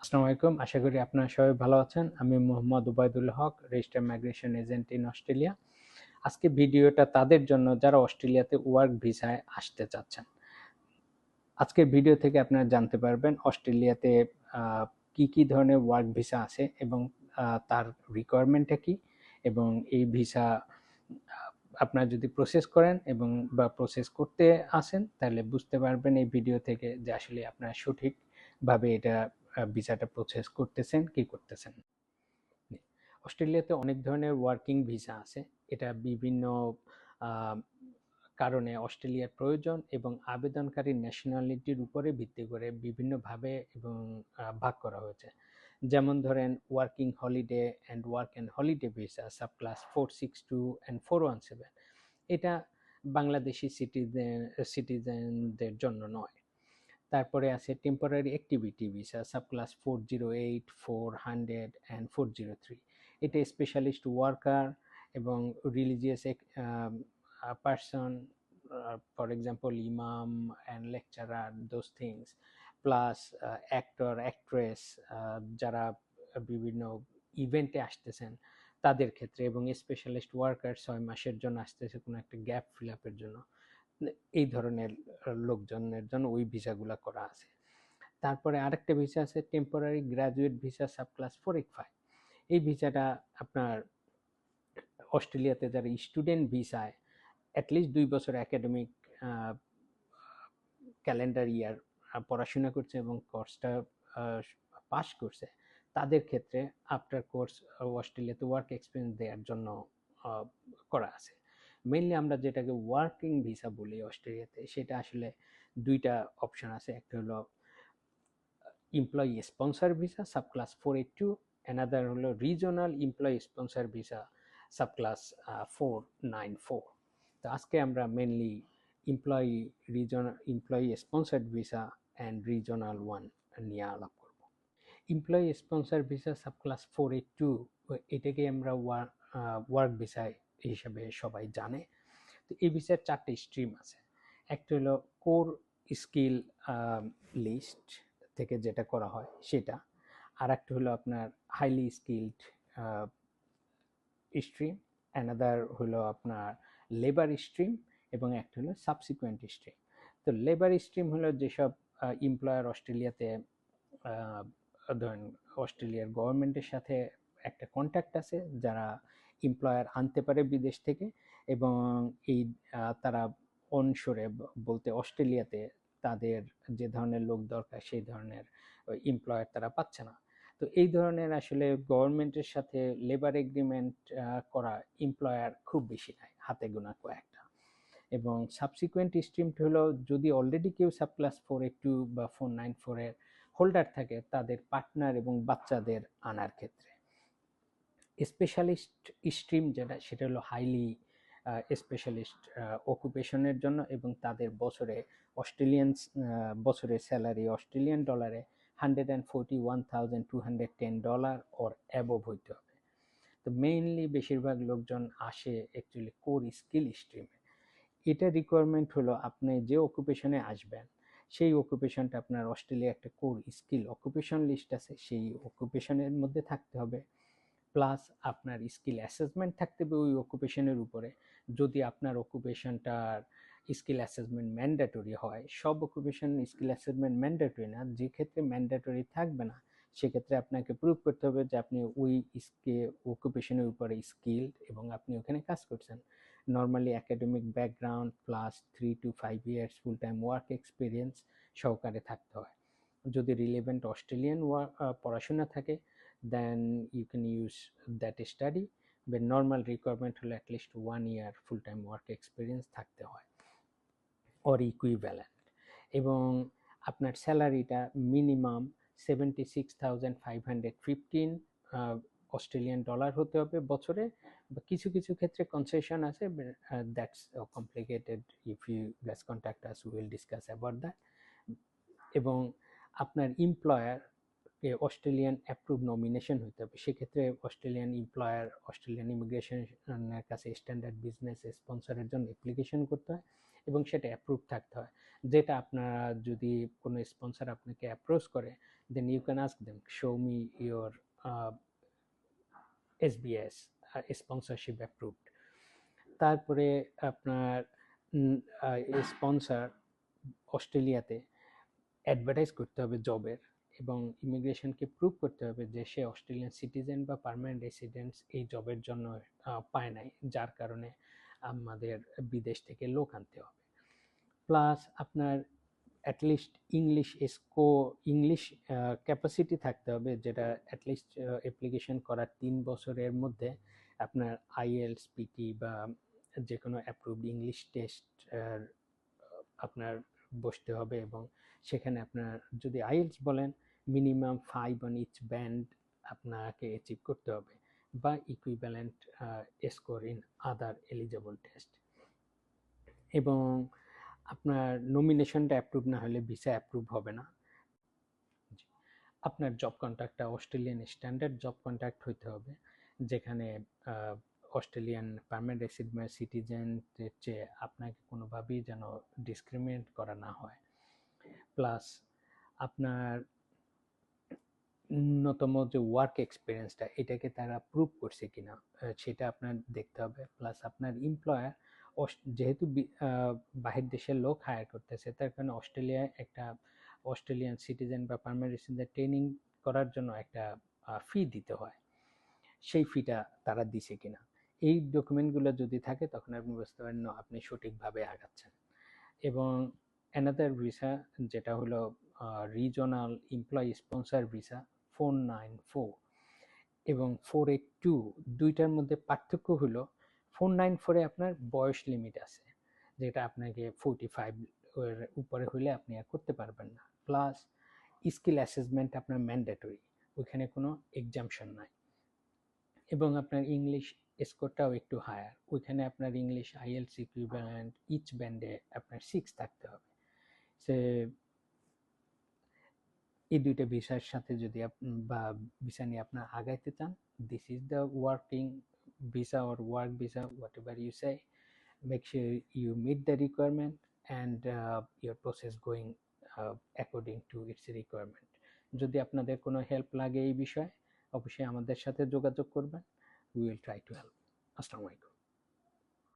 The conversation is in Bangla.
আসসালামু আলাইকুম। আশা করি আপনারা সবাই ভালো আছেন। আমি Mohammad Ubaidul Haque, registered migration agent in Australia. আজকে ভিডিওটা তাদের জন্য যারা অস্ট্রেলিয়াতে ওয়ার্ক ভিসায় আসতে চাচ্ছেন। আজকের ভিডিও থেকে আপনারা জানতে পারবেন অস্ট্রেলিয়াতে কি কি ধরনের ওয়ার্ক ভিসা আছে এবং তার রিকোয়ারমেন্টটা কি, এবং এই ভিসা আপনারা যদি প্রসেস করেন এবং বা প্রসেস করতে আসেন তাহলে বুঝতে পারবেন এই ভিডিও থেকে যে আসলে আপনারা সঠিকভাবে এটা ভিসাটা প্রসেস করতেছেন কি করতেছেন। অস্ট্রেলিয়াতে অনেক ধরনের ওয়ার্কিং ভিসা আছে। এটা বিভিন্ন কারণে অস্ট্রেলিয়ার প্রয়োজন এবং আবেদনকারীর ন্যাশনালিটির উপরে ভিত্তি করে বিভিন্নভাবে এবং ভাগ করা হয়েছে। যেমন ধরেন working holiday and work and holiday visa sub class 462 and 417। এটা বাংলাদেশি সিটিজেনদের জন্য নয়। তারপরে আছে temporary activity visa sub class 408, 400 and 403। এটা স্পেশালিস্ট ওয়ার্কার এবং রিলিজিয়াস পারসন, ফর এক্সাম্পল ইমাম and lecturer, those things, plus actor actress যারা বিভিন্ন ইভেন্টে আসতেছেন তাদের ক্ষেত্রে, এবং স্পেশালিস্ট ওয়ার্কার 6 মাসের জন্য আসতেছে কোনো একটা গ্যাপ ফিল আপের জন্য। এই ধরনের লোকজনের জন্য ওই ভিসাগুলো করা আছে। তারপরে আরেকটা ভিসা আছে temporary graduate visa sub class 485। এই ভিসাটা আপনার অস্ট্রেলিয়াতে যারা স্টুডেন্ট ভিসায় অ্যাটলিস্ট 2 বছর একাডেমিক ক্যালেন্ডার ইয়ার পড়াশোনা করছে এবং কোর্সটা পাস করছে, তাদের ক্ষেত্রে আফটার কোর্স অস্ট্রেলিয়াতে ওয়ার্ক এক্সপিরিয়েন্স দেওয়ার জন্য করা আছে। মেইনলি আমরা যেটাকে ওয়ার্কিং ভিসা বলি অস্ট্রেলিয়াতে, সেটা আসলে দুইটা অপশন আছে। একটা হলো employee sponsor visa subclass 482, another হলো regional employee sponsor visa subclass 494। তো আজকে আমরা mainly employee sponsored visa and regional one নিয়ে আলাপ করব। Employee sponsor visa subclass 482, এটাকে আমরা ওয়ার্ক ভিসা হিসাবে সবাই জানে। তো এই ভিসার 4টে স্ট্রিম আছে। একটা হলো কোর স্কিল লিস্ট থেকে যেটা করা হয় সেটা, আর একটা হলো আপনার হাইলি স্কিলড স্ট্রিম, অ্যানাদার হলো আপনার লেবার স্ট্রিম, এবং একটা হলো সাবসিকুয়েন্ট স্ট্রিম। তো লেবার স্ট্রিম হলো যেসব এমপ্লয়ার অস্ট্রেলিয়াতে ধরেন অস্ট্রেলিয়ার গভর্নমেন্টের সাথে একটা কন্ট্যাক্ট আছে, যারা এমপ্লয়ার আনতে পারে বিদেশ থেকে, এবং এই তারা অনশোরে বলতে অস্ট্রেলিয়াতে তাদের যে ধরনের লোক দরকার সেই ধরনের এমপ্লয়ার তারা পাচ্ছে না। তো এই ধরনের আসলে গভর্নমেন্টের সাথে লেবার এগ্রিমেন্ট করা এমপ্লয়ার খুব বেশি নাই, হাতে গোনা কয়েকটা। এবং সাবসিকুয়েন্ট স্ট্রিমটি হলো যদি অলরেডি কেউ সাব ক্লাস 482 বা 494 এর হোল্ডার থাকে, তাদের পার্টনার এবং বাচ্চাদের আনার ক্ষেত্রে। স্পেশালিস্ট স্ট্রিম যেটা, সেটা হলো হাইলি স্পেশালিস্ট অকুপেশনের জন্য, এবং তাদের বছরের স্যালারি অস্ট্রেলিয়ান ডলারে $141,210 ওর অ্যাবভ হইতে হবে। তো মেইনলি বেশিরভাগ লোকজন আসে অ্যাকচুয়ালি কোর স্কিল স্ট্রিমে। এটা রিকোয়ারমেন্ট হলো আপনি যে অকুপেশনে আসবেন সেই অকুপেশনটা আপনার অস্ট্রেলিয়া একটা কোর স্কিল অকুপেশন লিস্ট আছে, সেই অকুপেশনের মধ্যে থাকতে হবে। প্লাস আপনার স্কিল অ্যাসেসমেন্ট থাকতে হবে ওই অকুপেশনের উপরে। যদি আপনার অকুপেশনটার স্কিল অ্যাসেসমেন্ট ম্যান্ডেটরি হয়, সব অকুপেশন স্কিল অ্যাসেসমেন্ট ম্যান্ডেটরি না, যে ক্ষেত্রে ম্যান্ডেটরি থাকবে না সেক্ষেত্রে আপনাকে প্রুভ করতে হবে যে আপনি ওই অকুপেশনের উপরে স্কিলড এবং আপনি ওখানে কাজ করছেন। Normally academic background plus 3 to 5 years full time work experience সহকারে থাকতে হয়। যদি রিলেভেন্ট অস্ট্রেলিয়ান পড়াশোনা থাকে, then you can use that study, but normal requirement হলো at least 1 year full time work experience থাকতে হয় or equivalent। এবং আপনার স্যালারিটা মিনিমাম 76,515 অস্ট্রেলিয়ান ডলার হতে হবে বছরে। কিছু কিছু ক্ষেত্রে কনসেশন আছে, that's complicated, if you guys contact us we will discuss about that. এবং আপনার এমপ্লয়ার অস্ট্রেলিয়ান অ্যাপ্রুভ নমিনেশন হতে হবে, সেক্ষেত্রে অস্ট্রেলিয়ান এমপ্লয়ার অস্ট্রেলিয়ান ইমিগ্রেশনের কাছে স্ট্যান্ডার্ড বিজনেস স্পন্সরের জন্য অ্যাপ্লিকেশন করতে হয়, এবং সেটা অ্যাপ্রুভ থাকতে হয়। যেটা আপনারা যদি কোনো স্পন্সর আপনাকে অ্যাপ্রোচ করে, then you can ask them show me your SBS sponsorship approved. তারপরে আপনার স্পন্সর অস্ট্রেলিয়াতে অ্যাডভার্টাইজ করতে হবে জবের, এবং ইমিগ্রেশনকে প্রুভ করতে হবে যে সে অস্ট্রেলিয়ান সিটিজেন বা পার্মানেন্ট রেসিডেন্টস এই জবের জন্য পায় নাই, যার কারণে আমাদের বিদেশ থেকে লোক আনতে হবে। প্লাস আপনার অ্যাটলিস্ট ইংলিশ ক্যাপাসিটি থাকতে হবে, যেটা অ্যাটলিস্ট অ্যাপ্লিকেশন করার 3 বছরের মধ্যে আপনার আইএলস পিটি বা যে কোনো অ্যাপ্রুভড ইংলিশ টেস্ট আপনার বসতে হবে, এবং সেখানে আপনার যদি আইএলস বলেন মিনিমাম 5 অন ইচ ব্যান্ড আপনাকে অ্যাচিভ করতে হবে, বা equivalent score in other eligible test. এবং আপনার নমিনেশনটা অ্যাপ্রুভ না হলে ভিসা অ্যাপ্রুভ হবে না। আপনার জব কন্ট্রাক্টটা অস্ট্রেলিয়ান স্ট্যান্ডার্ড জব কন্ট্রাক্ট হইতে হবে, যেখানে অস্ট্রেলিয়ান পার্মানেন্ট রেসিডেন্ট সিটিজেনদের চেয়ে আপনাকে কোনোভাবেই যেন ডিসক্রিমিনেট করা না হয়। প্লাস আপনার ন্যূনতম যে ওয়ার্ক এক্সপিরিয়েন্সটা এটাকে তারা প্রুভ করছে কিনা সেটা আপনার দেখতে হবে। প্লাস আপনার এমপ্লয়ার যেহেতু বাহির দেশের লোক হায়ার করতেছে, তার কারণে অস্ট্রেলিয়ায় একটা অস্ট্রেলিয়ান সিটিজেন বা পার্মানেন্ট রেসিডেন্ট ট্রেনিং করার জন্য একটা ফি দিতে হয়, সেই ফিটা তারা দিছে কিনা। এই ডকুমেন্টগুলো যদি থাকে তখন আপনি বুঝতে পারেন আপনি সঠিকভাবে আগাচ্ছেন। এবং অ্যানাদার ভিসা যেটা হলো রিজনাল এমপ্লয়ি স্পন্সর ভিসা 494 এবং 482, দুইটার মধ্যে পার্থক্য হলো 494-এ আপনার বয়স লিমিট আছে, যেটা আপনাকে 45 এর উপরে হলে আপনি আর করতে পারবেন না। প্লাস স্কিল অ্যাসেসমেন্ট আপনার ম্যান্ডেটরি, ওইখানে কোনো এক্সামশন নাই। এবং আপনার ইংলিশ স্কোরটাও একটু হায়ার, ওইখানে আপনার ইংলিশ আইএলস ইকুইভ্যালেন্ট ইচ ব্যান্ডে আপনার 6 থাকতে হবে। সে এই দুইটা ভিসার সাথে যদি বা ভিসা নিয়ে আপনার আগাইতে চান, this is the working visa or work visa, whatever you say, make sure you meet the requirement and your process going according to its requirement. যদি আপনাদের কোনো হেল্প লাগে এই বিষয়ে, অবশ্যই আমাদের সাথে যোগাযোগ করবেন। We will try to help. আসসালামু আলাইকুম।